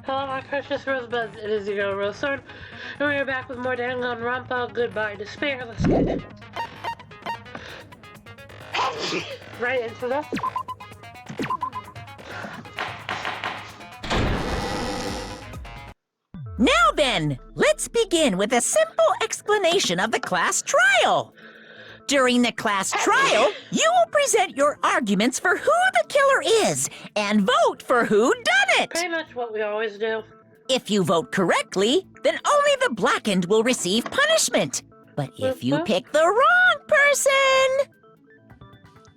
Hello, my precious rosebuds. It is your girl, Rose Sword, and we are back with more Danganronpa. Goodbye, despair. Let's get it. Right into this. Now then, let's begin with a simple explanation of the class trial. During the class trial, you will present your arguments for who the killer is and vote for who done it. Pretty much what we always do. If you vote correctly, then only the blackened will receive punishment. But if you pick the wrong person,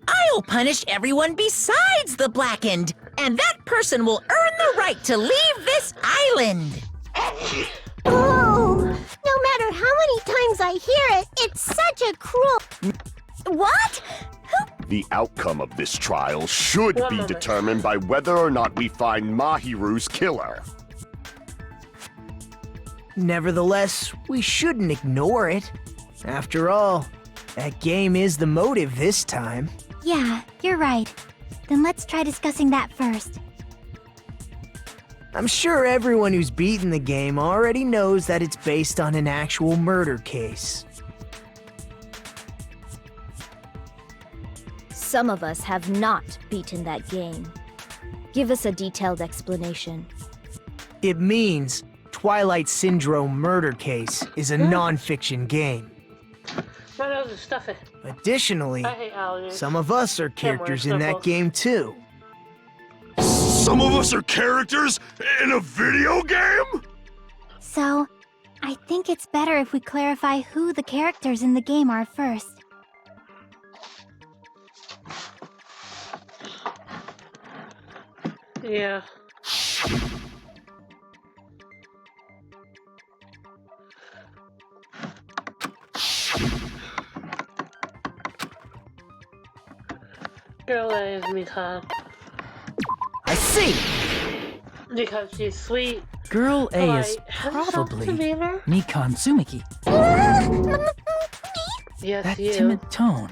I'll punish everyone besides the blackened, and that person will earn the right to leave this island. Oh, no matter how many times I hear it, it's such a cruel... What? The outcome of this trial should One be moment. determined by whether or not we find Mahiru's killer. Nevertheless, we shouldn't ignore it. After all, that game is the motive this time. Yeah, you're right. Then let's try discussing that first. I'm sure everyone who's beaten the game already knows that it's based on an actual murder case. Some of us have not beaten that game. Give us a detailed explanation. It means Twilight Syndrome Murder Case is a non-fiction game. My nose is stuffy. Additionally, I hate allergies. some of us are characters in that sniffles. game too. Some of us are characters in a video game? So, I think it's better if we clarify who the characters in the game are first. Yeah. Girl A is Mikan. I see! Because she's sweet. Girl A is polite, has probably some demeanor. Mikan Tsumiki. Yes, That you. timid tone.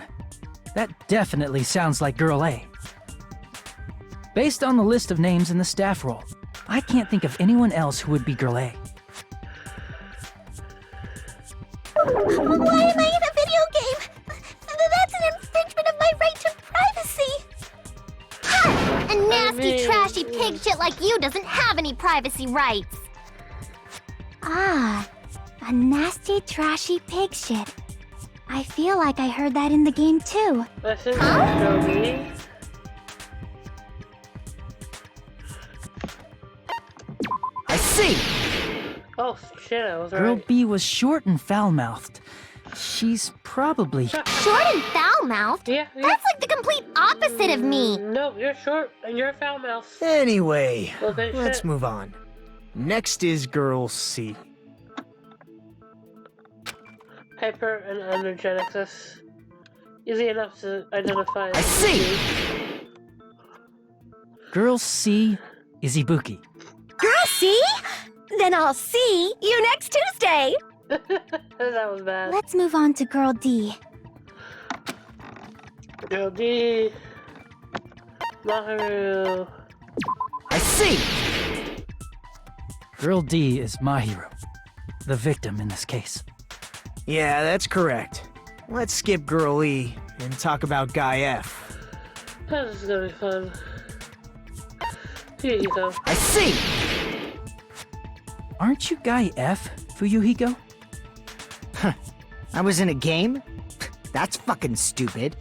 That definitely sounds like Girl A. Based on the list of names in the staff roll, I can't think of anyone else who would be Girl A. Why am I in a video game? That's an infringement of my right to privacy! Ha! A nasty, trashy pig shit like you doesn't have any privacy rights! Ah, a nasty, trashy pig shit. I feel like I heard that in the game too. This is Girl B. I see! Oh shit, I was Girl right. B was short and foul-mouthed. She's probably... Short and foul-mouthed? Yeah. That's like the complete opposite of me! No, you're short and you're foul mouth. Anyway, Okay, let's shit. move on. Next is Girl C. Hyper and energeticus. Easy enough to identify. I see! Girl C is Ibuki. Girl, see? Then I'll see you next Tuesday! That was bad. Let's move on to Girl D. Girl D. Mahiru. I see! Girl D is Mahiru, the victim in this case. Yeah, that's correct. Let's skip Girl E and talk about Guy F. This is gonna be fun. Here you go. I see! Aren't you Guy F, Fuyuhiko? I was in a game? That's fucking stupid.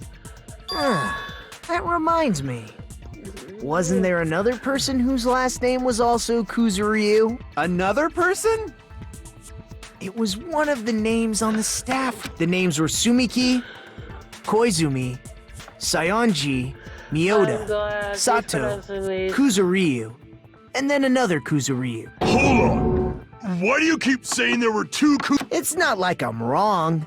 That reminds me. Wasn't there another person whose last name was also Kuzuryu? Another person? It was one of the names on the staff. The names were Sumiki, Koizumi, Sayonji, I'm Miyoda, glad he's Sato, pronouncing these. Kuzuryu, and then another Kuzuryu. Hold on! Why do you keep saying there were two It's not like I'm wrong.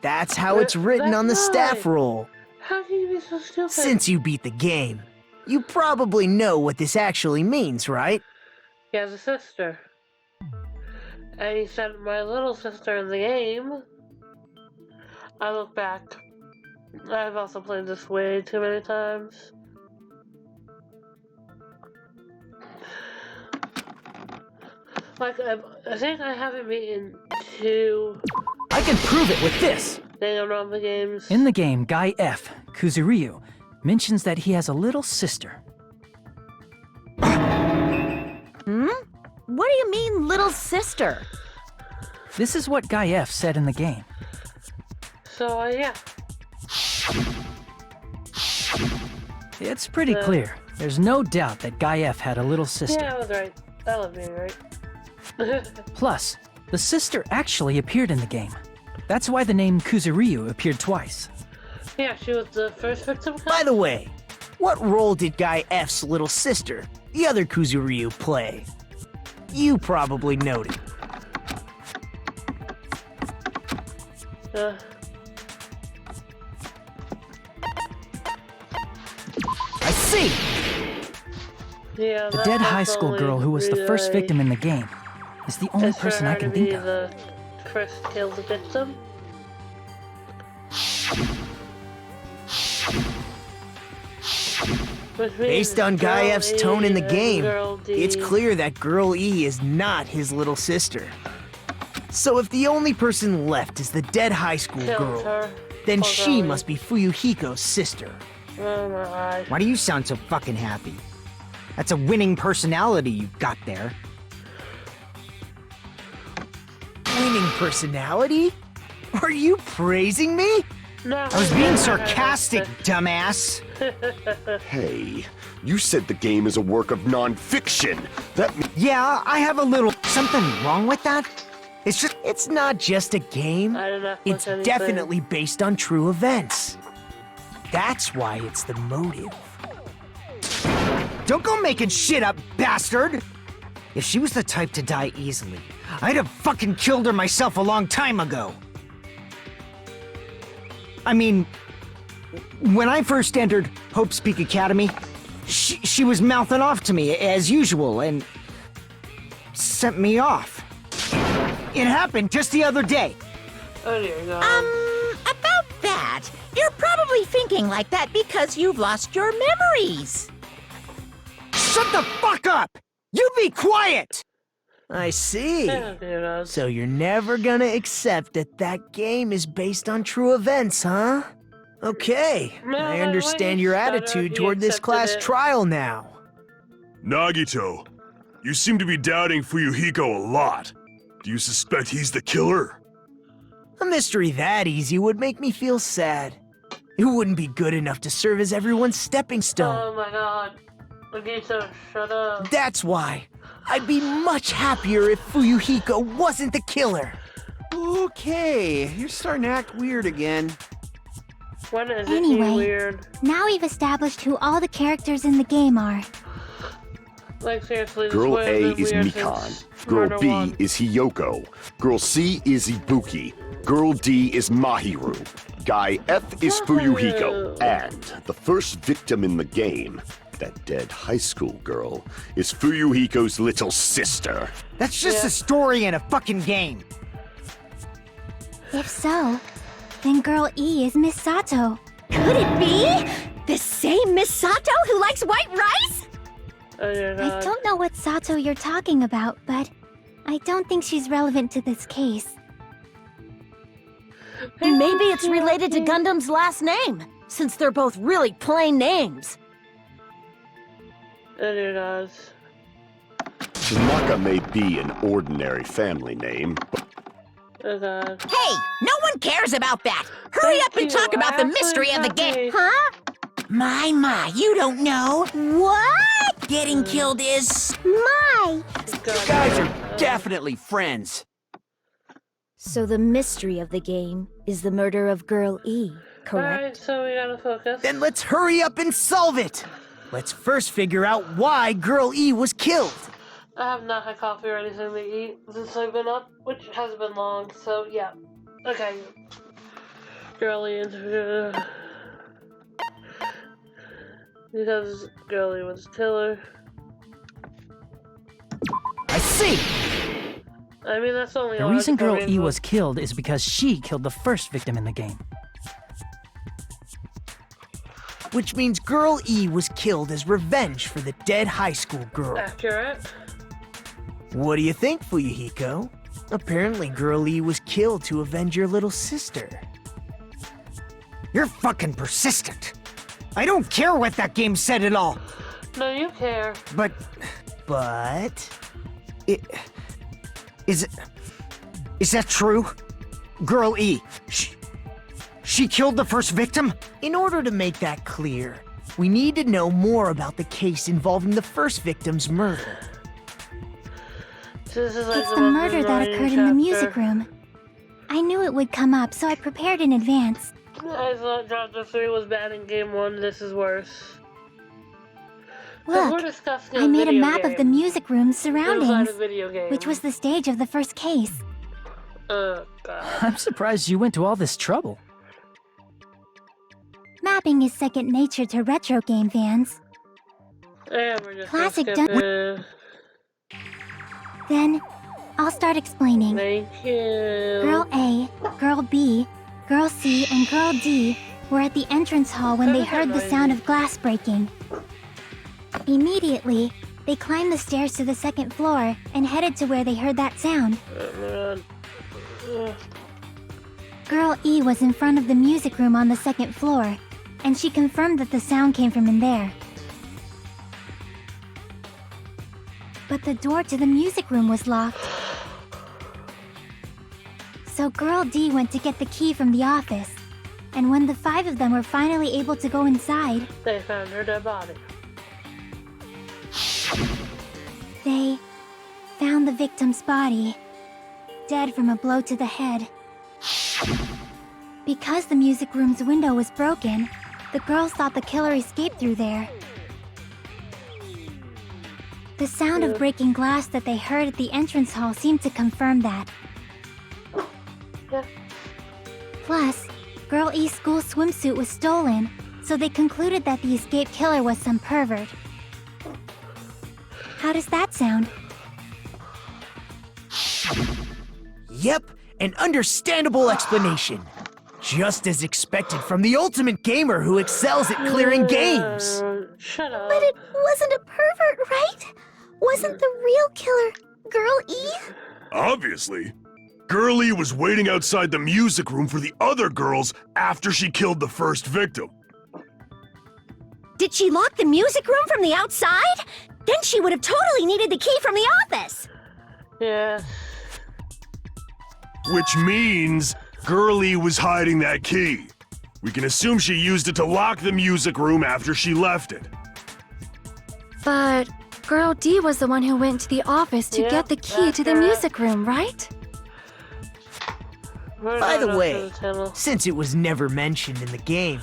That's how it's written That's on the staff right. roll. How can you be so stupid? Since you beat the game, you probably know what this actually means, right? He has a sister. And he said my little sister in the game. I look back. I've also played this way too many times. Like, I think I haven't beaten 2 I can prove it with this. Danganronpa games. In the game, Guy F, Kuzuryu, mentions that he has a little sister. What do you mean, little sister? This is what Guy F said in the game. So, yeah. It's pretty clear. There's no doubt that Guy F had a little sister. Yeah, I was right. I love being right. Plus, the sister actually appeared in the game. That's why the name Kuzuryu appeared twice. Yeah, she was the first victim. By the way, what role did Guy F's little sister, the other Kuzuryu, play? You probably noted. I see. Yeah, The dead high school girl who was the first victim in the game is the only person I can think of. The first killed victim. Based on Guy F's tone in the game, it's clear. clear that Girl E is not his little sister. So if the only person left is the dead high school girl, then she must be Fuyuhiko's sister. Oh my god. Why do you sound so fucking happy? That's a winning personality you've got there. Winning personality? Are you praising me? No, I was being sarcastic, dumbass. Hey, you said the game is a work of non-fiction. That means Yeah, I have a little something wrong with that. It's not just a game. I did not It's put anything. definitely based on true events. That's why it's the motive. Don't go making shit up, bastard! If she was the type to die easily, I'd have fucking killed her myself a long time ago. I mean, when I first entered Hope's Peak Academy, she was mouthing off to me as usual and sent me off. It happened just the other day. Oh dear god. About that, you're probably thinking like that because you've lost your memories. Shut the fuck up! You be quiet! I see. Oh dear god. So you're never gonna accept that that game is based on true events, huh? Okay, No, I when understand he your started, attitude he toward this accepted class it. trial now. Nagito, you seem to be doubting Fuyuhiko a lot. Do you suspect he's the killer? A mystery that easy would make me feel sad. It wouldn't be good enough to serve as everyone's stepping stone. Oh my god. Nagito, shut up. That's why I'd be much happier if Fuyuhiko wasn't the killer. Okay, you're starting to act weird again. When is it Anyway. weird? Now we've established who all the characters in the game are. Like seriously, this Girl would have A been is weird Mikan. since Girl Murder B One. is Hiyoko. Girl C is Ibuki. Girl D is Mahiru. Guy F is Fuyuhiko. And the first victim in the game, that dead high school girl, is Fuyuhiko's little sister. That's just Yeah. a story in a fucking game. If so, then Girl E is Miss Sato. Could it be the same Miss Sato who likes white rice? Oh dear I god. don't know what Sato you're talking about, but I don't think she's relevant to this case. Maybe it's related to Gundam's last name, since they're both really plain names. Oh dear god. Tanaka may be an ordinary family name, but Oh god. Hey, no one cares about that. Hurry Thank up and you, talk about the I actually mystery of the game. happy. Huh? My, you don't know. What? Getting killed is... My! God. Guys are definitely friends. So the mystery of the game is the murder of Girl E, correct? Alright, so we gotta focus. Then let's hurry up and solve it. Let's first figure out why Girl E was killed. I have not had coffee or anything to eat since I've been up, which has been long, so yeah. Okay. Girlie and because Girlie was the killer. I see. I mean, that's only The reason Girl logical E was killed is because she killed the first victim in the game. Which means Girl E was killed as revenge for the dead high school girl. accurate. What do you think, Fuyuhiko? Apparently, Girl E was killed to avenge your little sister. You're fucking persistent. I don't care what that game said at all. No, you care. But... Is that true? Girl E, she killed the first victim? In order to make that clear, we need to know more about the case involving the first victim's murder. This is like It's the murder that occurred in the music room. I knew it would come up, so I prepared in advance. I thought Chapter 3 was bad in Game 1. This is worse. Look, We're discussing I made a video map of the game. music room's surroundings, Inside a video game. which was the stage of the first case. Oh, God. I'm surprised you went to all this trouble. Mapping is second nature to retro game fans. Yeah, we're just Classic gonna skip Then, I'll start explaining. Thank you. Girl A, Girl B, Girl C, and Girl D were at the entrance hall when they heard the sound of glass breaking. Immediately, they climbed the stairs to the second floor and headed to where they heard that sound. Girl E was in front of the music room on the second floor, and she confirmed that the sound came from in there. But the door to the music room was locked. So Girl D went to get the key from the office, and when the 5 of them were finally able to go inside, They found her dead body. they found the victim's body, dead from a blow to the head. Because the music room's window was broken, the girls thought the killer escaped through there. The sound of breaking glass that they heard at the entrance hall seemed to confirm that. Yeah. Plus, Girl E's school swimsuit was stolen, so they concluded that the escaped killer was some pervert. How does that sound? Yep, an understandable explanation. Just as expected from the ultimate gamer who excels at clearing games. Shut up. But it wasn't a pervert, right? Wasn't the real killer Girl E? Obviously. Girlie was waiting outside the music room for the other girls after she killed the first victim. Did she lock the music room from the outside? Then she would have totally needed the key from the office. Yeah. Which means Girlie was hiding that key. We can assume she used it to lock the music room after she left it. But Girl D was the one who went to the office to get the key to the music room, right? By the way, since it was never mentioned in the game,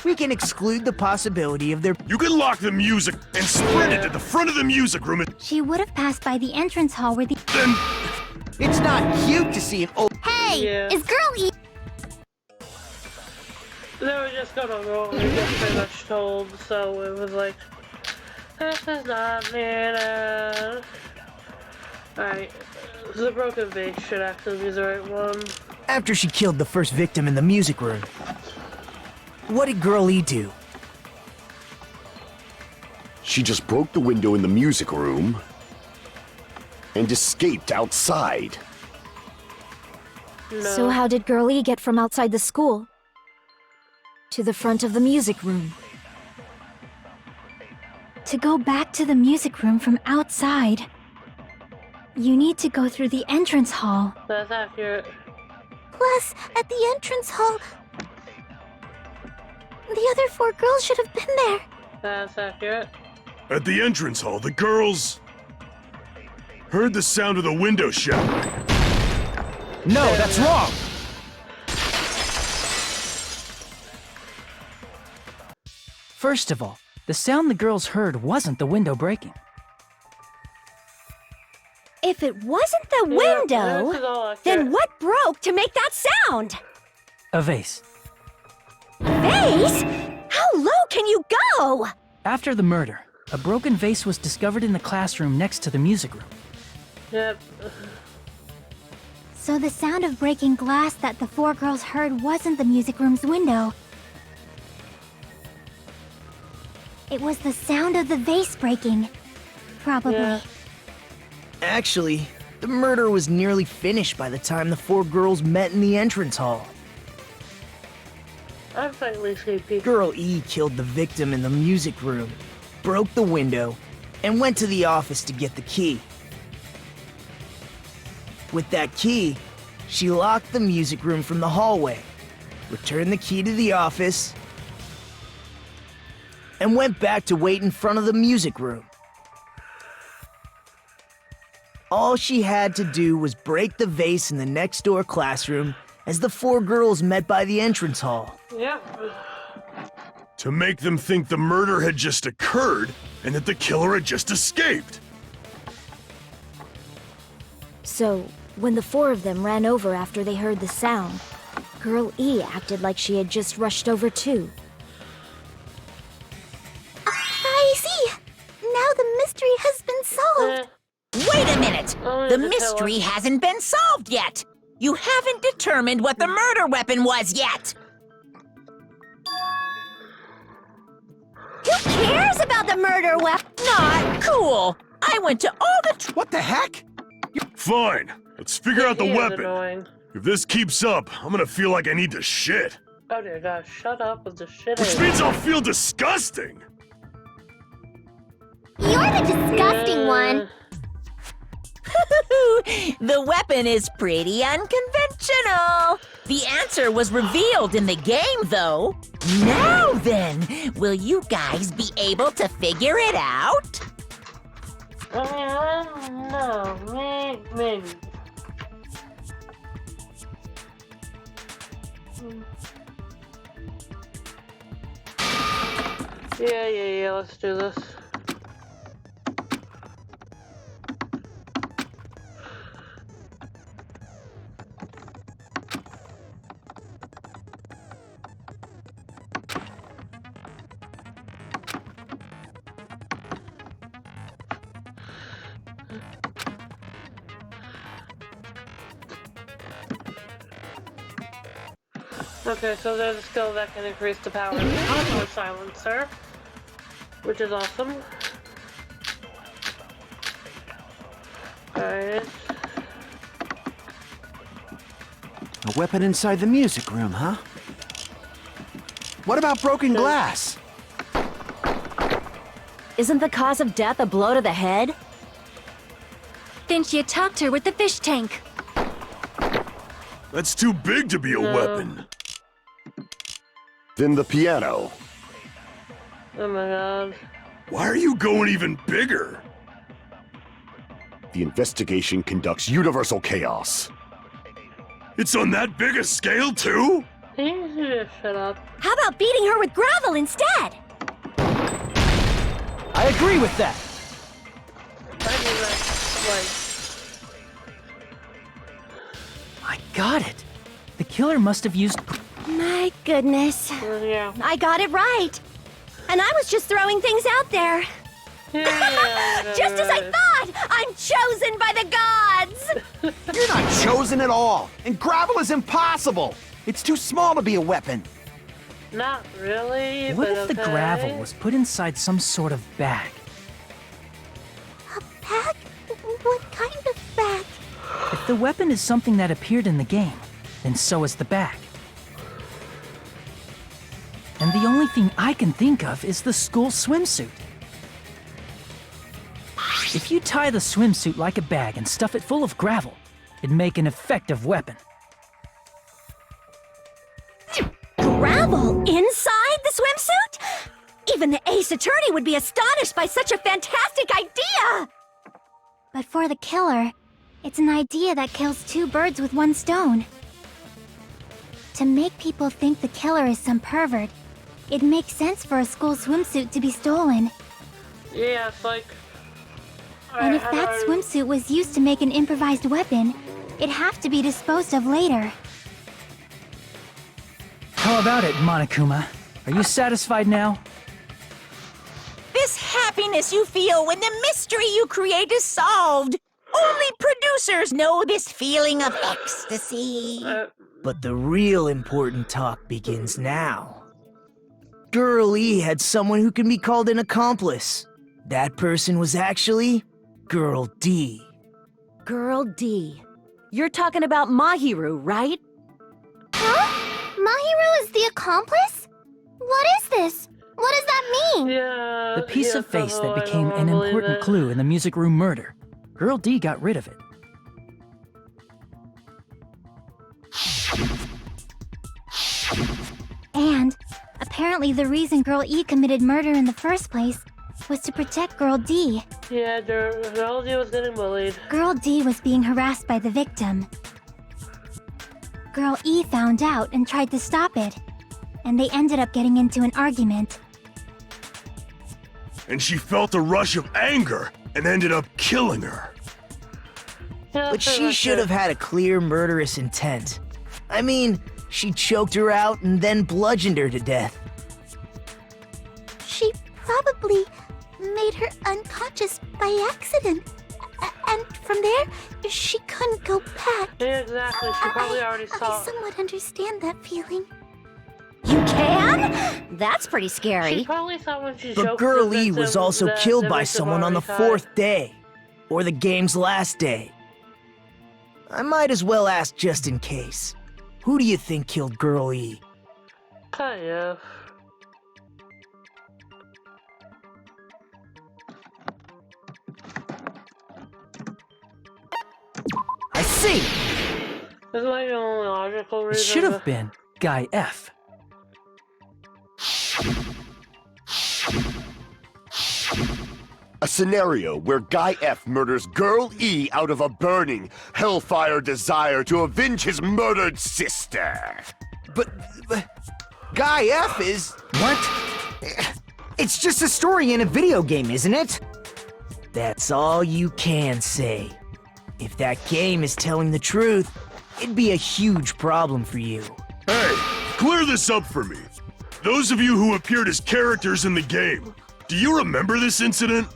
we can exclude the possibility of their... You can lock the music and sprint it to the front of the music room and She would have passed by the entrance hall where the... then... It's not cute to see an old... Hey! Yeah. Is Girl E... They were just gonna go. We just pretty much told, so it was like, this is not needed. Alright, the broken vase should actually be the right one. After she killed the first victim in the music room, what did Girl E do? She just broke the window in the music room and escaped outside. No. So how did Girl E get from outside the school to the front of the music room? To go back to the music room from outside, you need to go through the entrance hall. That's accurate. Plus, at the entrance hall, the other 4 girls should have been there. That's accurate. At the entrance hall, the girls heard the sound of the window shattering. No, that's wrong! First of all, the sound the girls heard wasn't the window breaking. If it wasn't the this is window, all accurate. then what broke to make that sound? A vase. Vase? How low can you go? After the murder, a broken vase was discovered in the classroom next to the music room. Yep. So the sound of breaking glass that the 4 girls heard wasn't the music room's window. It was the sound of the vase breaking. Probably. Yeah. Actually, the murder was nearly finished by the time the four girls met in the entrance hall. I'm slightly sleepy. Girl E killed the victim in the music room, broke the window, and went to the office to get the key. With that key, she locked the music room from the hallway, returned the key to the office, and went back to wait in front of the music room. All she had to do was break the vase in the next door classroom as the four girls met by the entrance hall. Yeah. To make them think the murder had just occurred and that the killer had just escaped. So, when the four of them ran over after they heard the sound, Girl E acted like she had just rushed over too. I see. Now the mystery has been solved. Wait a minute! Only The the mystery killer. hasn't been solved yet! You haven't determined what the murder weapon was yet! Who cares about the murder weapon? Not cool! I went to all the What the heck? Fine, let's figure out the He is weapon. annoying. If this keeps up, I'm gonna feel like I need to shit. Oh dear God, shut up with the shit. Which means I'll feel disgusting. You're the disgusting one. The weapon is pretty unconventional. The answer was revealed in the game, though. Now then, will you guys be able to figure it out? No, maybe. Yeah, let's do this. Okay, so there's a skill that can increase the power of the auto silencer, which is awesome. Alright. A weapon inside the music room, huh? What about broken glass? Isn't the cause of death a blow to the head? Then she attacked her with the fish tank. That's too big to be a weapon. Then the piano. Oh my God. Why are you going even bigger? The investigation conducts universal chaos. It's on that big a scale, too? Can you just shut up? How about beating her with gravel instead? I agree with that. I mean, I got it. The killer must have used. My goodness. yeah. I got it right. And I was just throwing things out there. Just as I thought! I'm chosen by the gods! You're not chosen at all, and gravel is impossible. It's too small to be a weapon. Not really, What but if the okay. gravel was put inside some sort of bag? A bag? What kind of bag? If the weapon is something that appeared in the game, then so is the bag. And the only thing I can think of is the school swimsuit. If you tie the swimsuit like a bag and stuff it full of gravel, it'd make an effective weapon. Gravel inside the swimsuit? Even the ace attorney would be astonished by such a fantastic idea! But for the killer, it's an idea that kills two birds with one stone. To make people think the killer is some pervert, it makes sense for a school swimsuit to be stolen. Yeah, it's like... And if that swimsuit was used to make an improvised weapon, it'd have to be disposed of later. How about it, Monokuma? Are you satisfied now? This happiness you feel when the mystery you create is solved. Only producers know this feeling of ecstasy. But the real important talk begins now. Girl E had someone who can be called an accomplice. That person was actually Girl D. Girl D. You're talking about Mahiru, right? Huh? Mahiru is the accomplice? What is this? What does that mean? Yeah. The piece of face that I became don't an believe important it. clue in the music room murder. Girl D got rid of it. And apparently the reason Girl E committed murder in the first place was to protect Girl D. Yeah, Girl D was getting bullied. Girl D was being harassed by the victim. Girl E found out and tried to stop it, and they ended up getting into an argument. And she felt a rush of anger and ended up killing her. Yeah, But pretty she much should it. have had a clear murderous intent. I mean, she choked her out and then bludgeoned her to death. She probably made her unconscious by accident. And from there, she couldn't go back. Yeah, exactly. She probably already saw. I somewhat understand that feeling. You can? That's pretty She scary. probably thought when she But choked Girl the E victim was also that killed the by victim someone on the already died. 4th day. Or the game's last day. I might as well ask just in case. Who do you think killed Girl E? Kind of. I see! This might be the only logical It reason. should have been Guy F. A scenario where Guy F murders Girl E out of a burning, hellfire desire to avenge his murdered sister. But Guy F is... What? It's just a story in a video game, isn't it? That's all you can say. If that game is telling the truth, it'd be a huge problem for you. Hey, clear this up for me. Those of you who appeared as characters in the game, do you remember this incident?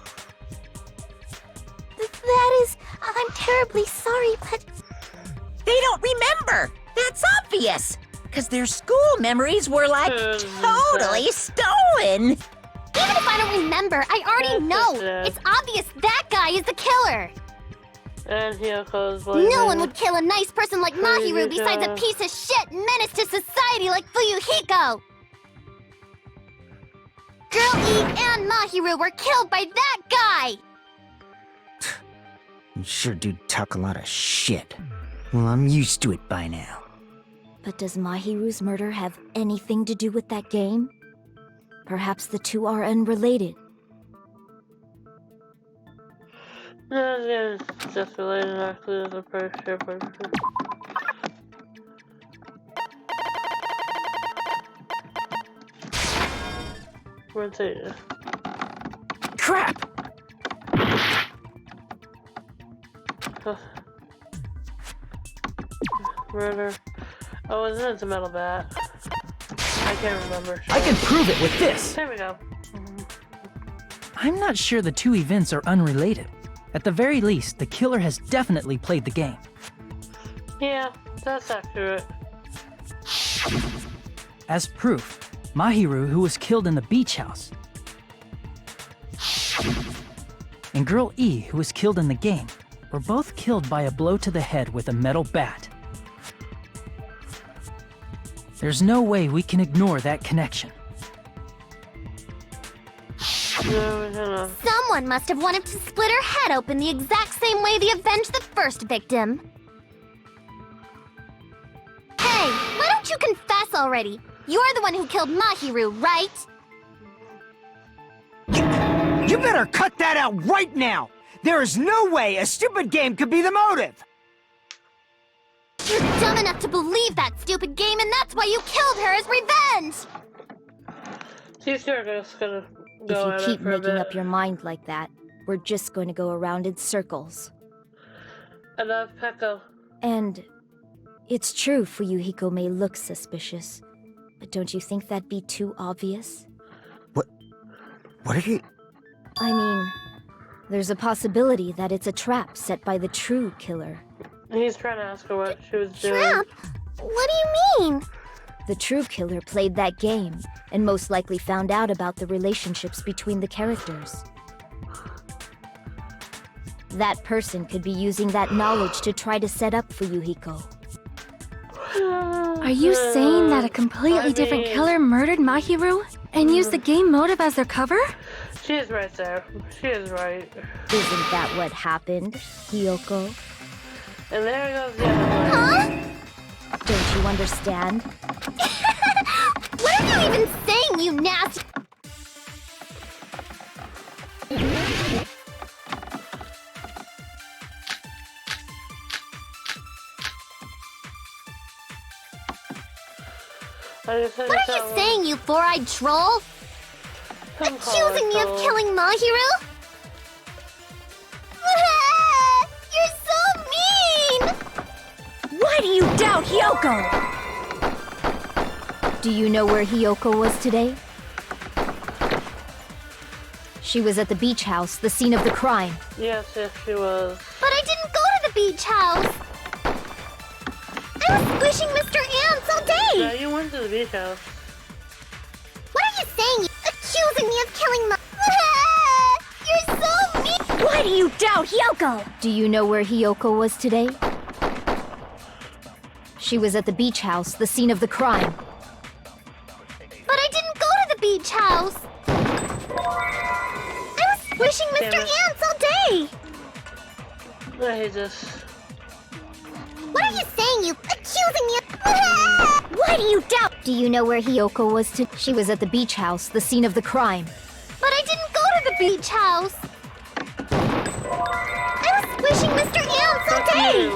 That is, I'm terribly sorry, but They don't remember. That's obvious. Because their school memories were like totally stolen. even if I don't remember, I already know. It's obvious that guy is the killer. And Hyoko's No one would kill a nice person like Mahiru besides a piece of shit menace to society like Fuyuhiko. Girl E and Mahiru were killed by that guy. You sure do talk a lot of shit. Well, I'm used to it by now. But does Mahiru's murder have anything to do with that game? Perhaps the two are unrelated. Yeah, just related actually to the first year person. Where's it? Crap! Murder. Oh, isn't it the metal bat? I can't remember. I can prove it with this! There we go. I'm not sure the two events are unrelated. At the very least, the killer has definitely played the game. Yeah, that's accurate. As proof, Mahiru, who was killed in the beach house, and Girl E, who was killed in the game, were both killed by a blow to the head with a metal bat. There's no way we can ignore that connection. Someone must have wanted to split her head open the exact same way they avenged the first victim. Hey, why don't you confess already? You're the one who killed Mahiru, right? You better cut that out right now! There is no way a stupid game could be the motive! You're dumb enough to believe that stupid game, and that's why you killed her as revenge! These two are just gonna go at If you it keep for a making bit. up your mind like that, we're just going to go around in circles. Enough, Pekko. And it's true Fuyuhiko may look suspicious, but don't you think that'd be too obvious? What are you... I mean, there's a possibility that it's a trap set by the true killer. He's trying to ask her what she was doing. Trap? What do you mean? The true killer played that game, and most likely found out about the relationships between the characters. That person could be using that knowledge to try to set up Fuyuhiko. Are you saying that a completely different killer murdered Mahiru and used the game motive as their cover? She is right there. She is right. Isn't that what happened, Hiyoko? And there goes the other one. Huh? Don't you understand? What are you even saying, you nasty? What What are you saying, you four-eyed troll? Accusing me of killing Mahiru? You're so mean! Why do you doubt Hiyoko? Do you know where Hiyoko was today? She was at the beach house, the scene of the crime. Yes, she was. But I didn't go to the beach house! I was squishing Mr. Ants all day! Yeah, you went to the beach house. What are you saying? Accusing me of killing my... You're so mean! Why do you doubt Hiyoko? Do you know where Hiyoko was today? She was at the beach house, the scene of the crime. But I didn't go to the beach house! I was squishing Mr. Ants all day! I hate this. What are you saying, you accusing me of... Why do you doubt? Do you know where Hiyoko was today? She was at the beach house, the scene of the crime. But I didn't go to the beach house! I was squishing Mr. Ants all day!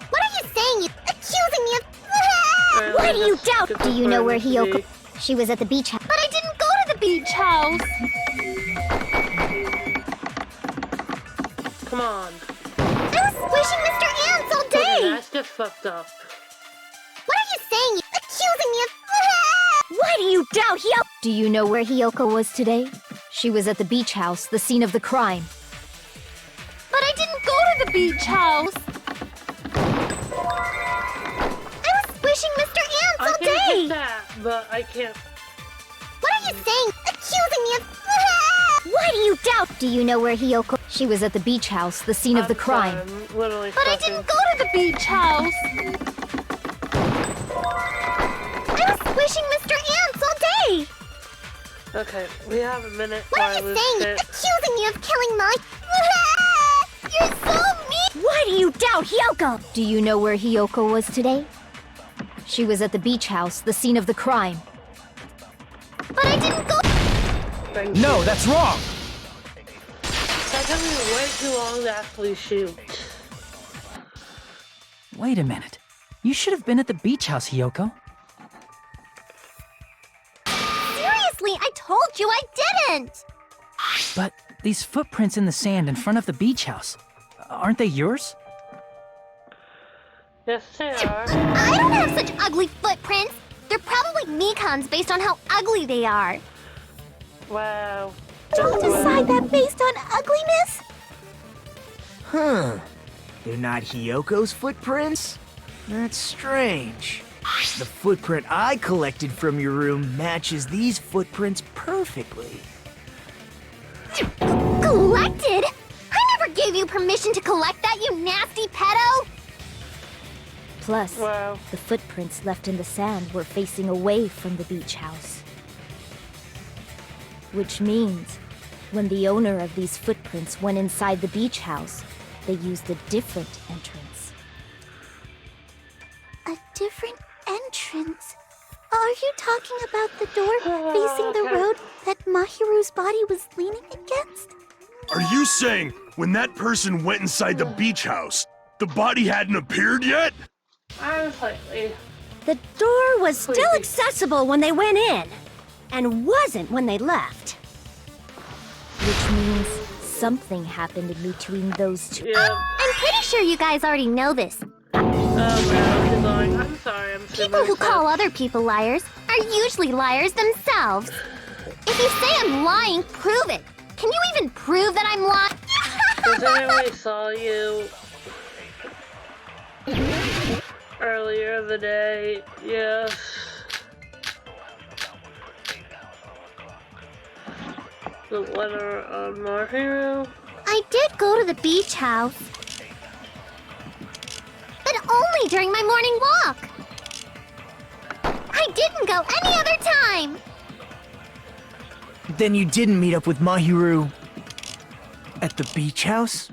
What are you saying, you accusing me of... Why do you doubt? Do you know where Hiyoko... She was at the beach house. But I didn't go to the beach house! Come on. I was squishing Mr. Ants all day! That's just fucked up. What are you saying, you accusing me of... Why do you doubt Hiyoko? Do you know where Hiyoko was today? She was at the beach house, the scene of the crime. But I didn't go to the beach house! I was squishing Mr. Ants all I can day! hit that, but I can't. What are you saying? Accusing me of... Why do you doubt? Do you know where Hiyoko... She was at the beach house, the scene of the crime. Sorry, I'm literally But I didn't go to the beach house! I was squishing Mr. Ants all day! Okay, we have a minute. What are you saying? Accusing me of killing my... You're so mean! Why do you doubt Hiyoko? Do you know where Hiyoko was today? She was at the beach house, the scene of the crime. But I didn't go... No, that's wrong! That took me way too long to actually shoot. Wait a minute. You should have been at the beach house, Hiyoko. Seriously, I told you I didn't! But these footprints in the sand in front of the beach house, aren't they yours? Yes, they are. I don't have such ugly footprints! They're probably Mikan's based on how ugly they are. Wow. Don't decide that based on ugliness! Huh. They're not Hiyoko's footprints? That's strange. The footprint I collected from your room matches these footprints perfectly. Collected? I never gave you permission to collect that, you nasty pedo! Plus, Wow. the footprints left in the sand were facing away from the beach house. Which means, when the owner of these footprints went inside the beach house, they used a different entrance. A different entrance? Are you talking about the door facing the road that Mahiru's body was leaning against? Are you saying when that person went inside the beach house, the body hadn't appeared yet? Unlikely. The door was still Creepy. accessible when they went in, and wasn't when they left. Which means something happened in between those two. Yeah. I'm pretty sure you guys already know this. Man, I'm sorry, I'm People who call other people liars are usually liars themselves. If you say I'm lying, prove it. Can you even prove that I'm lying? Does anybody saw you earlier in the day? Yes. The letter on Mahiru. I did go to the beach house. But only during my morning walk. I didn't go any other time. Then you didn't meet up with Mahiru at the beach house?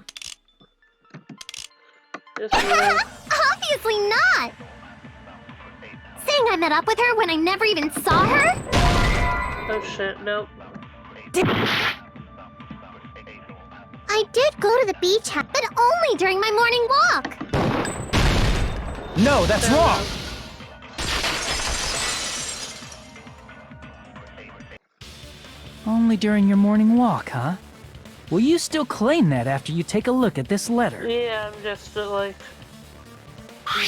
Obviously not. Saying I met up with her when I never even saw her? Oh shit, nope. I did go to the beach house, but only during my morning walk. No, that's wrong! Only during your morning walk, huh? Will you still claim that after you take a look at this letter? Yeah, I'm just like... I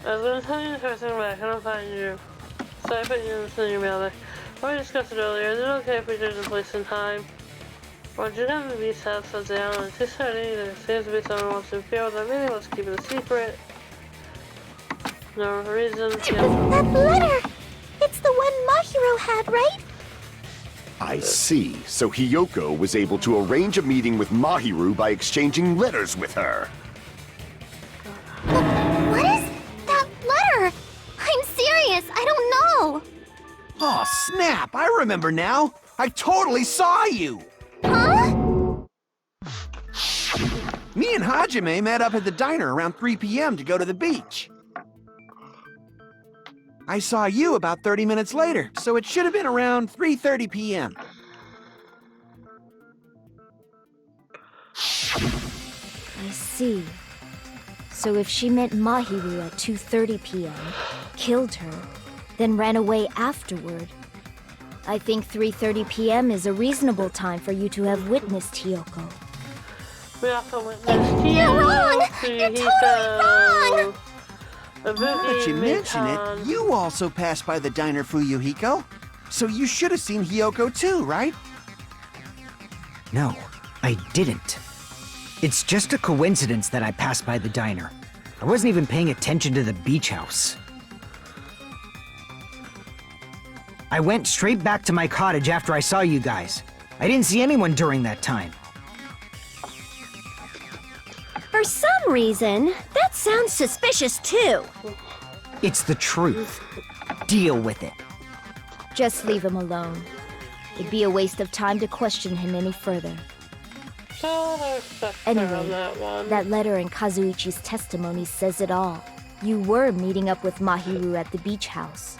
was gonna tell you the first thing, but I couldn't find you. So I put you in this email there. What we discussed it earlier, is it okay if we did it in place and time? Well, you come to the beach house on the island. It's just funny, there seems to be someone who wants to feel that really wants to keep it a secret. No reason. That letter! It's the one Mahiro had, right? I see. So Hiyoko was able to arrange a meeting with Mahiru by exchanging letters with her. What is that letter? I'm serious, I don't know. Oh, snap! I remember now! I totally saw you! Huh? Me and Hajime met up at the diner around 3 p.m. to go to the beach. I saw you about 30 minutes later, so it should have been around 3:30 p.m. I see. So if she met Mahiru at 2:30 p.m., killed her, then ran away afterward, I think 3:30 p.m. is a reasonable time for you to have witnessed Hiyoko. We also witnessed You're wrong! You're totally wrong! Now that you mention it, you also passed by the diner, Fuyuhiko. So you should have seen Hiyoko too, right? No, I didn't. It's just a coincidence that I passed by the diner. I wasn't even paying attention to the beach house. I went straight back to my cottage after I saw you guys. I didn't see anyone during that time. For some reason, that sounds suspicious too. It's the truth. Deal with it. Just leave him alone. It'd be a waste of time to question him any further. Anyway, that letter in Kazuichi's testimony says it all. You were meeting up with Mahiru at the beach house.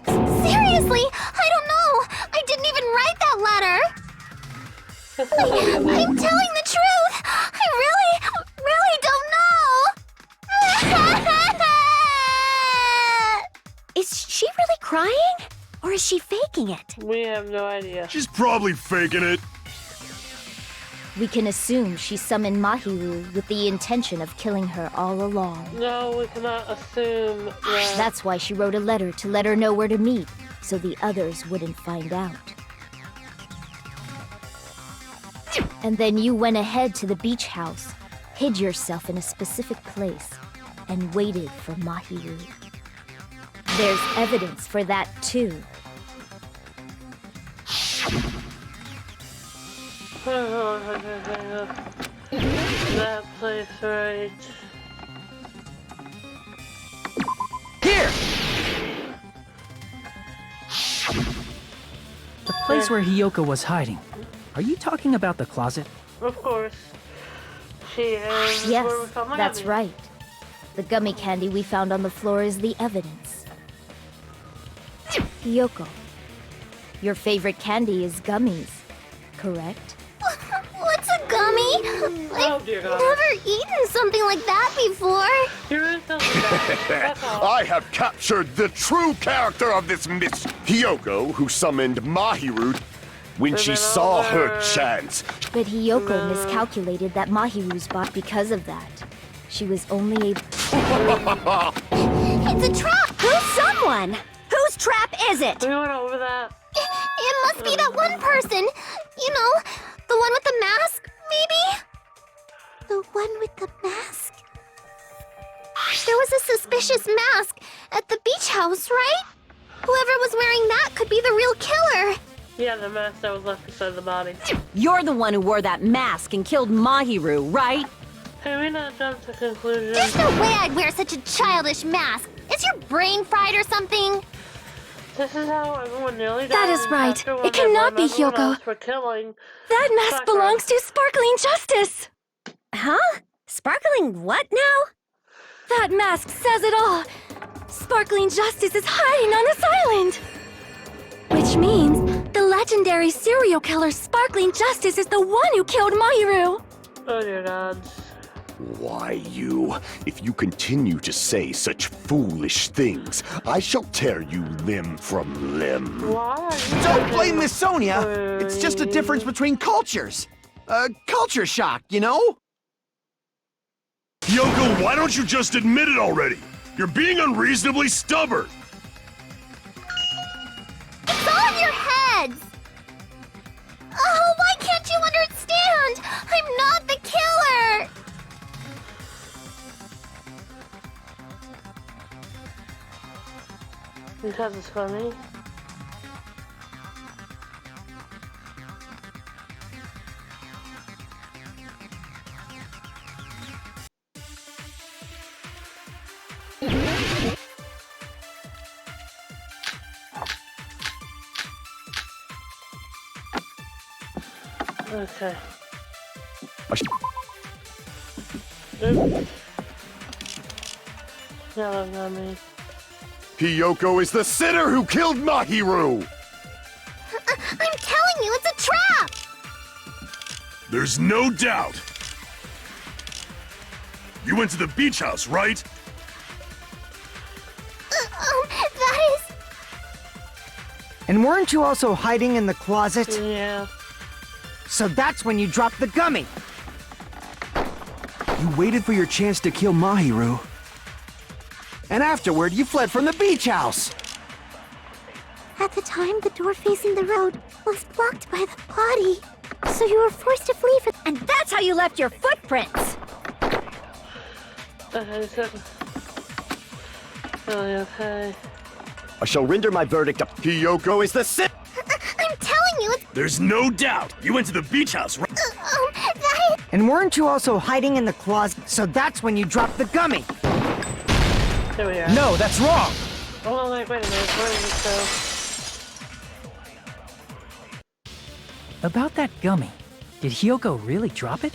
Seriously? I don't know! I didn't even write that letter! I'm telling the truth! I really don't know! Is she really crying? Or is she faking it? We have no idea. She's probably faking it. We can assume she summoned Mahiru with the intention of killing her all along. No, we cannot assume that. That's why she wrote a letter to let her know where to meet, so the others wouldn't find out. And then you went ahead to the beach house, hid yourself in a specific place, and waited for Mahiru. There's evidence for that too. That place, right? Here! The place where Hiyoko was hiding. Are you talking about the closet? Of course. She is. Yes, where we found my that's gummy. right. The gummy candy we found on the floor is the evidence. Hiyoko, your favorite candy is gummies, correct? What's a gummy? I've never eaten something like that before. You're in something bad. That's all. I have captured the true character of this Miss Hiyoko, who summoned Mahiru when she saw her chance. But Hiyoko miscalculated that Mahiru's bought because of that. She was only able... It's a trap! Who's someone? Whose trap is it? We went over that. It must be that one person. You know, the one with the mask, maybe? The one with the mask? There was a suspicious mask at the beach house, right? Whoever was wearing that could be the real killer. Yeah, the mask that was left beside the body. You're the one who wore that mask and killed Mahiru, right? Can we not jump to conclusions? There's no way I'd wear such a childish mask. Is your brain fried or something? This is how everyone nearly died. That is right. after It cannot be everyone Hyoko. else for killing. That mask Sakura. belongs to Sparkling Justice! Huh? Sparkling what now? That mask says it all! Sparkling Justice is hiding on this island! Which means the legendary serial killer Sparkling Justice is the one who killed Mahiru! Oh dear God. Why, you? If you continue to say such foolish things, I shall tear you limb from limb. Why are you Don't blame Miss Sonia. It's just a difference between cultures. Culture shock, you know? Yoko, why don't you just admit it already? You're being unreasonably stubborn. It's all in your heads! Oh, why can't you understand? I'm not the killer! Because it's funny. Okay. Oops. No, that's not me. Hiyoko is the sinner who killed Mahiru! I'm telling you, it's a trap! There's no doubt. You went to the beach house, right? That is... And weren't you also hiding in the closet? Yeah. So that's when you dropped the gummy. You waited for your chance to kill Mahiru. And afterward, you fled from the beach house. At the time, the door facing the road was blocked by the body. So you were forced to flee for... And that's how you left your footprints! Really okay. I shall render my verdict up. Hiyoko is the sinner! I'm telling you, it's... There's no doubt. You went to the beach house, right? that is... And weren't you also hiding in the closet? So that's when you dropped the gummy. There we are. No, that's wrong! Oh, like, wait a minute. Where did it go? About that gummy, did Hyoko really drop it?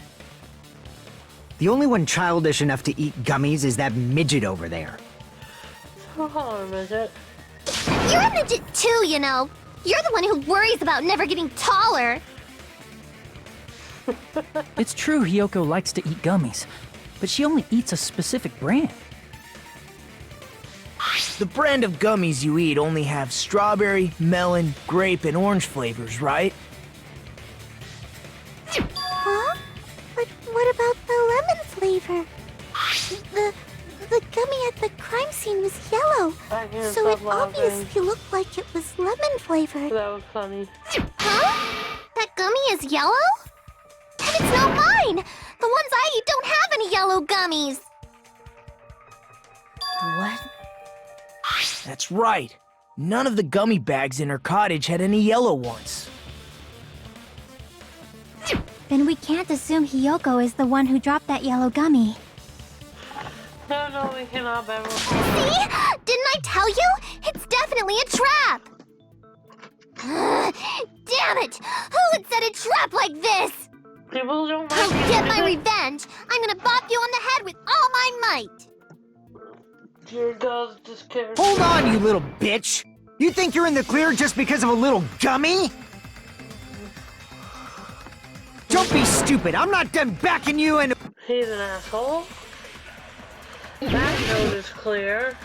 The only one childish enough to eat gummies is that midget over there. Oh, hold on a minute. You're a midget too, you know. You're the one who worries about never getting taller. It's true Hyoko likes to eat gummies, but she only eats a specific brand. The brand of gummies you eat only have strawberry, melon, grape, and orange flavors, right? Huh? But what about the lemon flavor? The gummy at the crime scene was yellow, so it obviously looked like it was lemon flavored. That was funny. Huh? That gummy is yellow? Then it's not mine! The ones I eat don't have any yellow gummies! What? That's right. None of the gummy bags in her cottage had any yellow ones. Then we can't assume Hyoko is the one who dropped that yellow gummy. No, we cannot, Beverly. See? Didn't I tell you? It's definitely a trap! Damn it! Who would set a trap like this? People don't I'll like get my revenge! I'm gonna bop you on the head with all my might! Dear God, just kidding. Hold on, you little bitch! You think you're in the clear just because of a little gummy? Don't be stupid! I'm not done backing you and... He's an asshole. That note is clear.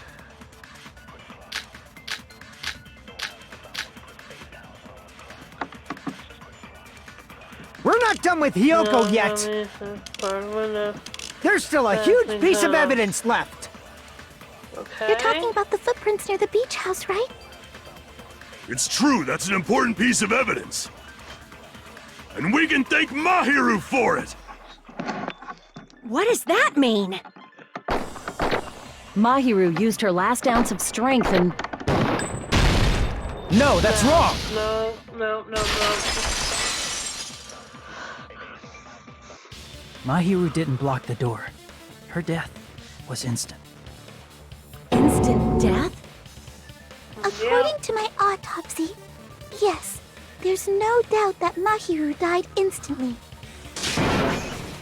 We're not done with Hyoko yet! There's still a huge piece of evidence left! Okay. You're talking about the footprints near the beach house, right? It's true, that's an important piece of evidence. And we can thank Mahiru for it! What does that mean? Mahiru used her last ounce of strength and... No, that's wrong! No. Mahiru didn't block the door. Her death was instant. Instant death? According to my autopsy, yes, there's no doubt that Mahiru died instantly.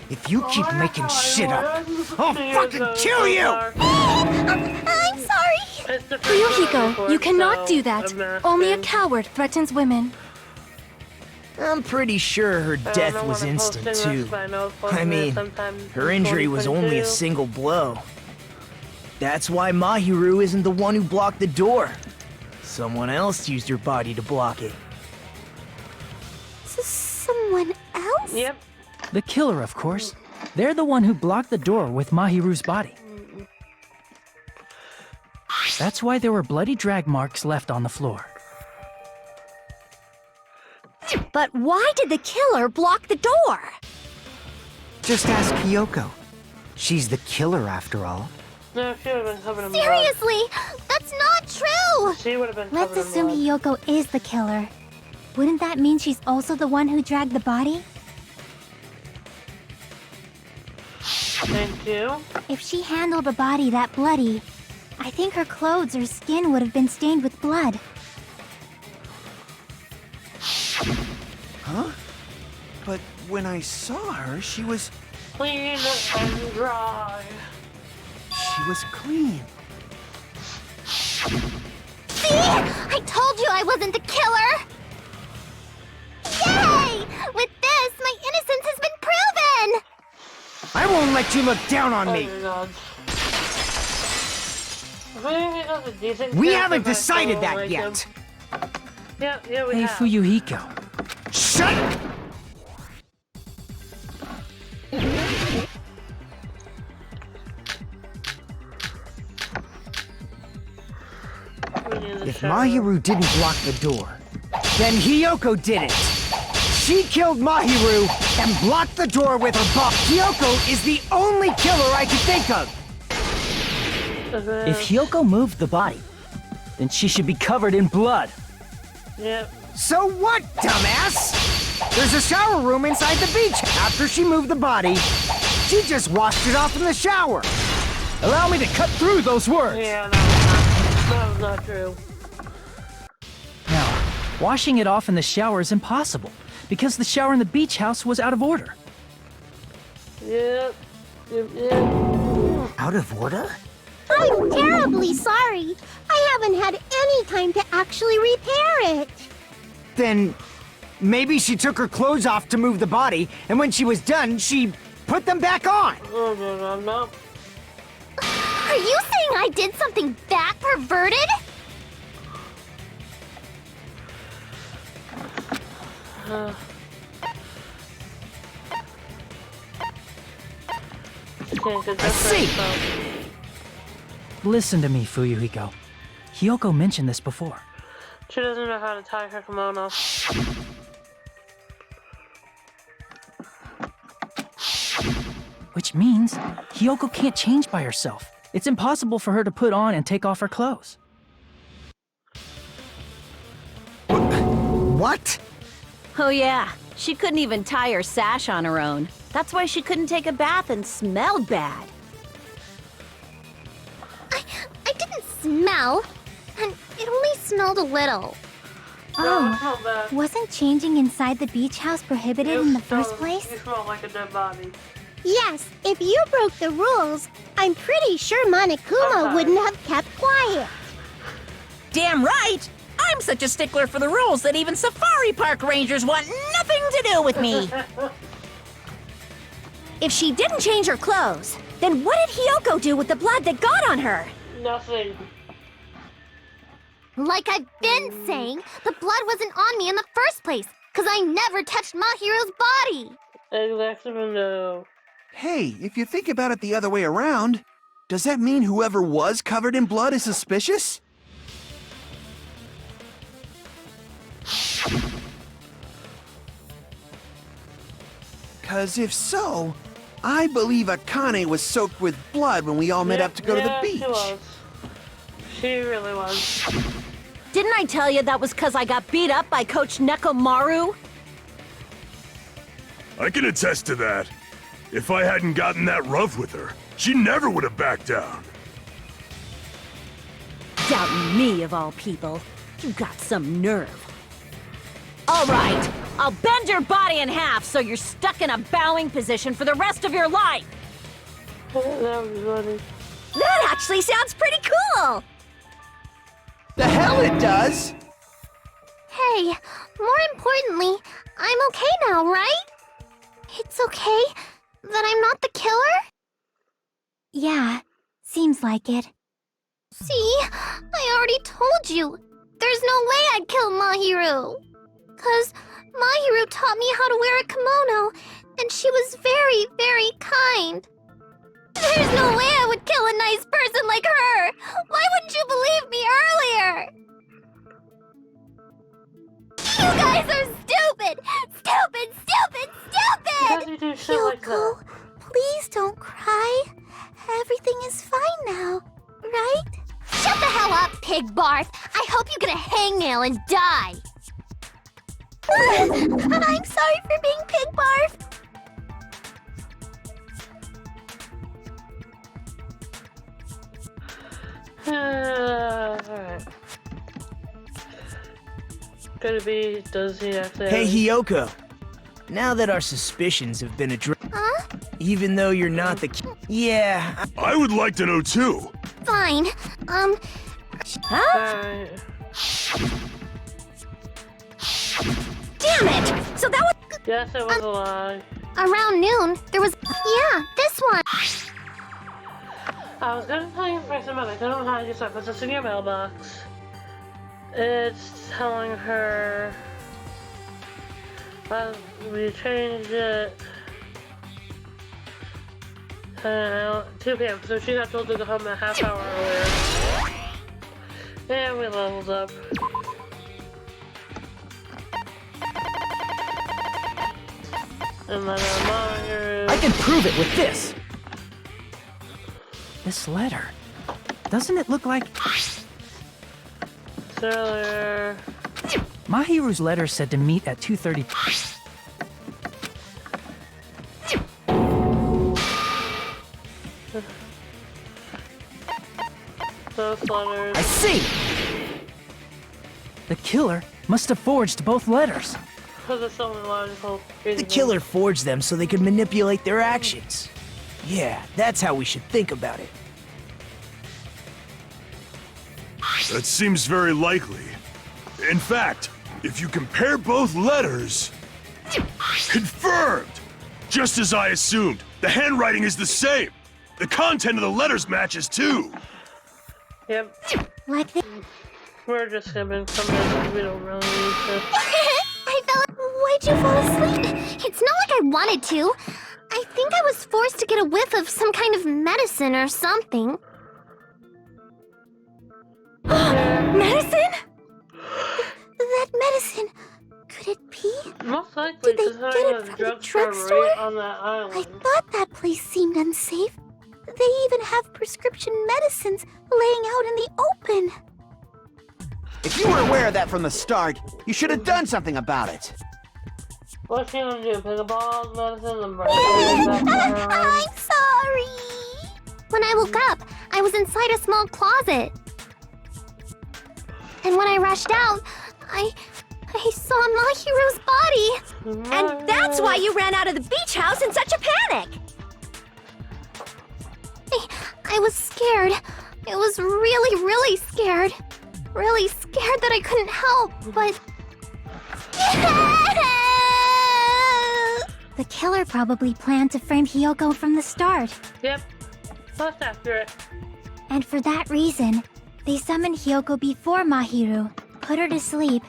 If you keep making shit up, I'll fucking kill you! I'm sorry! Fuyuhiko, you cannot do that. Only a coward threatens women. I'm pretty sure her death was instant, too. I mean, her injury was only a single blow. That's why Mahiru isn't the one who blocked the door. Someone else used her body to block it. Someone else? Yep. The killer, of course. They're the one who blocked the door with Mahiru's body. That's why there were bloody drag marks left on the floor. But why did the killer block the door? Just ask Hiyoko. She's the killer after all. No, she would have been covered in blood. Seriously? That's not true! She would have been Let's covered in assume blood. Hiyoko is the killer. Wouldn't that mean she's also the one who dragged the body? Thank you. If she handled a body that bloody, I think her clothes or skin would have been stained with blood. Huh? But when I saw her, she was Clean and dry. clean. See? I told you I wasn't the killer! Yay! With this, my innocence has been proven! I won't let you look down on Oh me! my god. Maybe he does a decent We job haven't if I decided don't that like yet! him. Yeah, we Hey, have. Fuyuhiko. Shut! We need the If shower. Mahiru didn't block the door, then Hiyoko did it! She killed Mahiru and blocked the door with her body. Hiyoko is the only killer I can think of! If Hiyoko moved the body, then she should be covered in blood. Yep. So what, dumbass? There's a shower room inside the beach. After she moved the body, she just washed it off in the shower. Allow me to cut through those words. Yeah, that was not true. Now, washing it off in the shower is impossible because the shower in the beach house was out of order. Yep. Out of order? I'm terribly sorry. I haven't had any time to actually repair it. Then maybe she took her clothes off to move the body, and when she was done, she put them back on. Oh, no. Are you saying I did something that perverted? I see. Listen to me, Fuyuhiko. Hiyoko mentioned this before. She doesn't know how to tie her kimono. Which means Hiyoko can't change by herself. It's impossible for her to put on and take off her clothes. What? Oh yeah, she couldn't even tie her sash on her own. That's why she couldn't take a bath and smelled bad. I didn't smell, and it only smelled a little. Oh, wasn't changing inside the beach house prohibited in the first place? You smell like a dead body. Yes, if you broke the rules, I'm pretty sure Monokuma wouldn't have kept quiet. Damn right! I'm such a stickler for the rules that even safari park rangers want nothing to do with me. If she didn't change her clothes, then what did Hiyoko do with the blood that got on her? Nothing. Like I've been saying, the blood wasn't on me in the first place, because I never touched Mahiro's body. Exactly, no. Hey, if you think about it the other way around, does that mean whoever was covered in blood is suspicious? Cause if so, I believe Akane was soaked with blood when we all met up to go to the beach. She was. She really was. Didn't I tell you that was because I got beat up by Coach Nekomaru? I can attest to that. If I hadn't gotten that rough with her, she never would have backed down. Doubting me, of all people. You got some nerve. All right, I'll bend your body in half so you're stuck in a bowing position for the rest of your life. That was funny. That actually sounds pretty cool. The hell it does! Hey, more importantly, I'm okay now, right? It's okay that I'm not the killer? Yeah, seems like it. See, I already told you. There's no way I'd kill Mahiru. 'Cause Mahiru taught me how to wear a kimono, and she was very, very kind. There's no way I would kill a nice person like her! Why wouldn't you believe me earlier? You guys are stupid! Stupid, stupid, stupid! How do you do shit like Kyoko, that? please don't cry. Everything is fine now, right? Shut the hell up, Pig Barf! I hope you get a hangnail and die! I'm sorry for being Pig Barf! Alright. Does he have to... Hey, Hiyoko. Now that our suspicions have been addressed, Huh? even though you're not the yeah, I would like to know too. Fine. Alright. Damn it! So that was... Yes, it was a lie. Around noon, there was... Yeah, this one! I was gonna tell you first about it. I don't know how to do something. It's in your mailbox. It's telling her... we changed it... 2 p.m. So she got told to go home a half hour earlier. And we leveled up. And then our monitor... I can prove it with this. This letter. Doesn't it look like... earlier... Mahiru's letter said to meet at 2:30. Both letters. I see. The killer must have forged both letters. Because it's only logical. The killer forged them so they could manipulate their actions. Yeah, that's how we should think about it. That seems very likely. In fact, if you compare both letters... Confirmed! Just as I assumed, the handwriting is the same. The content of the letters matches too. Yep. Like this. We're just gonna come in. We don't really need to. I fell... Why'd you fall asleep? It's not like I wanted to. I think I was forced to get a whiff of some kind of medicine or something. Medicine? That medicine... Could it be? Most likely, Did they because get I it a from the drugstore drugstore? right on that I island. thought that place seemed unsafe. They even have prescription medicines laying out in the open. If you were aware of that from the start, you should have done something about it. What's she gonna do? Pick up all the medicine and bring it back to her? I'm sorry. When I woke up, I was inside a small closet. And when I rushed out, I saw Mahiru's body. And that's why you ran out of the beach house in such a panic! I was scared. I was really, really scared. Really scared that I couldn't help, but... The killer probably planned to frame Hiyoko from the start. Yep. That's accurate. And for that reason, they summoned Hiyoko before Mahiru, put her to sleep,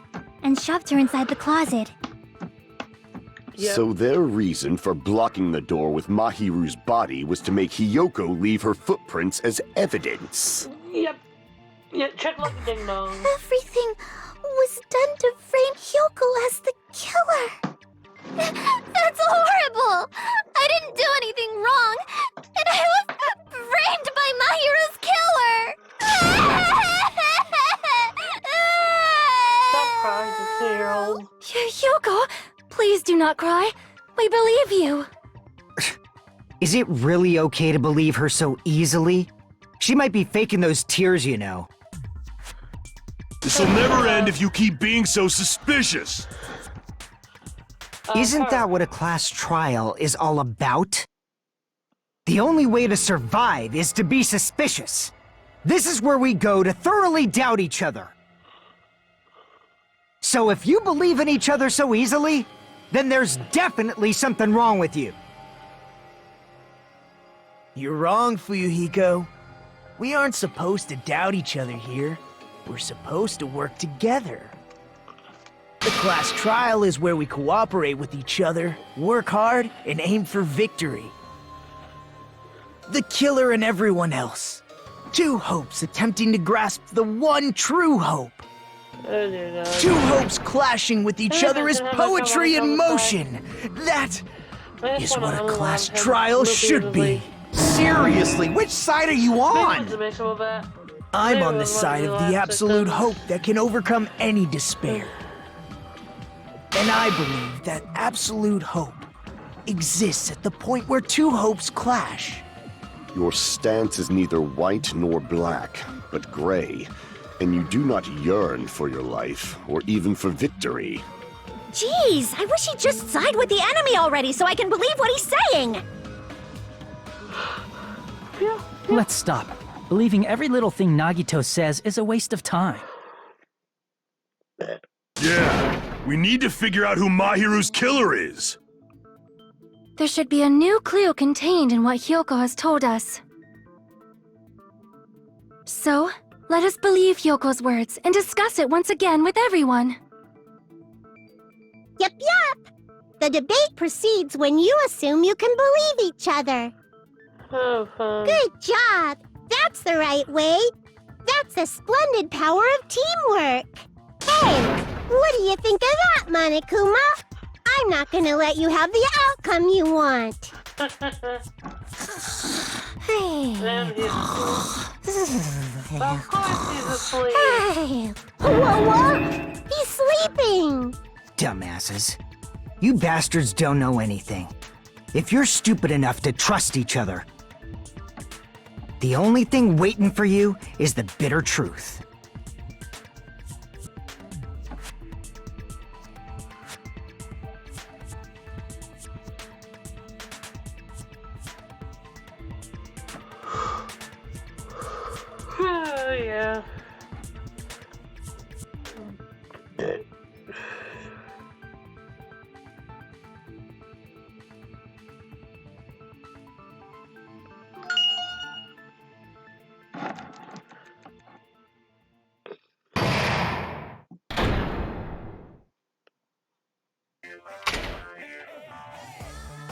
and shoved her inside the closet. Yep. So their reason for blocking the door with Mahiru's body was to make Hiyoko leave her footprints as evidence. Yep. Yeah, check like a ding dong. Everything was done to frame Hiyoko as the killer. That's horrible! I didn't do anything wrong, and I was framed by Mahiru's killer! not cry. We believe you. Is it really okay to believe her so easily? She might be faking those tears, you know. This'll never end if you keep being so suspicious. Isn't that what a class trial is all about? The only way to survive is to be suspicious. This is where we go to thoroughly doubt each other. So if you believe in each other so easily, then there's definitely something wrong with you. You're wrong, Fuyuhiko. We aren't supposed to doubt each other here. We're supposed to work together. The class trial is where we cooperate with each other, work hard, and aim for victory. The killer and everyone else. Two hopes attempting to grasp the one true hope. Two hopes clashing with each other is poetry in motion. That is what a class trial should be. Seriously, which side are you on? I'm on the side of the absolute hope that can overcome any despair. And I believe that absolute hope exists at the point where two hopes clash. Your stance is neither white nor black, but gray, and you do not yearn for your life, or even for victory. Jeez, I wish he'd just side with the enemy already so I can believe what he's saying! Let's stop. Believing every little thing Nagito says is a waste of time. Yeah, we need to figure out who Mahiru's killer is. There should be a new clue contained in what Hyoko has told us. So, let us believe Hyoko's words and discuss it once again with everyone. Yup, yup. The debate proceeds when you assume you can believe each other. Good job. That's the right way. That's the splendid power of teamwork. Hey, what do you think of that, Monokuma? I'm not gonna let you have the outcome you want. Of course he's asleep. Hey, whoa, he's sleeping. Dumbasses. You bastards don't know anything. If you're stupid enough to trust each other, the only thing waiting for you is the bitter truth. Oh, yeah.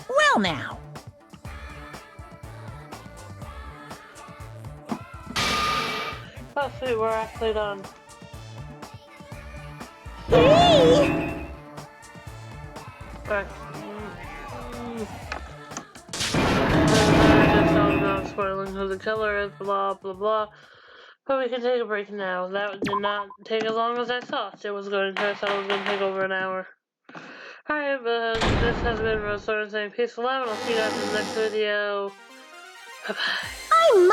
Well now. Oh, sweet, we're actually done. Hey! Alright. I just don't know spoiling who the killer is, blah blah blah. But we can take a break now. That did not take as long as I thought it was going to. I thought it was going to take over an hour. Alright, but this has been Rose saying peace and love, and I'll see you guys in the next video. Bye bye. I'm